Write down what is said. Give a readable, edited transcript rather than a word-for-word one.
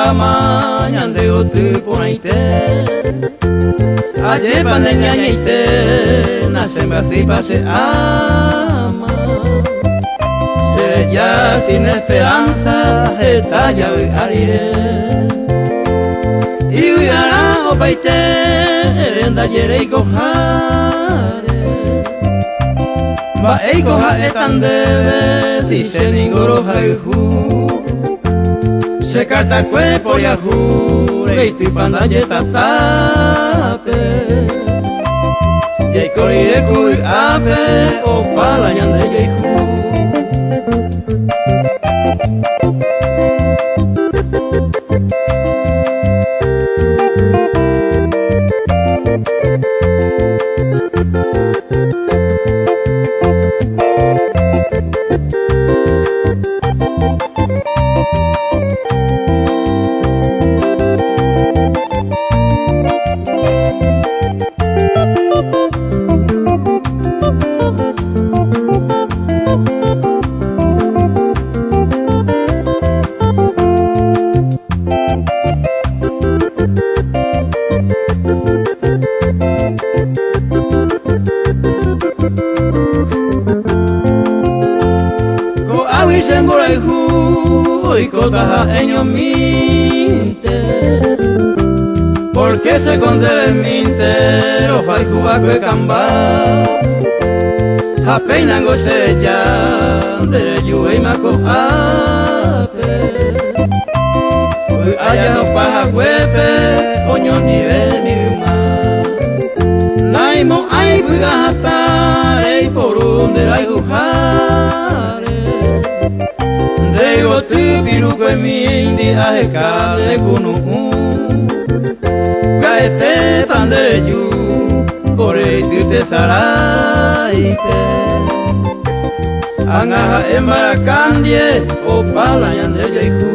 ama ñande otu ponaite aye pandemia ñeite nace así pase ama se ya sin esperanza estalla arire y huyará o paite erenda yere y cojare va e coja etan debe si se ningoro jaihu se carta cuerpo y ajure y tu pandalle tatape y corire cuy ape o pala ñande yehu Sembora hu y cota eño minte porque se conde minte o fai jubaco e camba a peinango se ya de yu e mako ape aya no paja huepe oño nivel ni ma naimo ai bugata e por un de la Deo tu piruko e mindi a hekade kunu Gaete pandere yu Kore tu te saraite Angaha embara kandie O pala yande yehu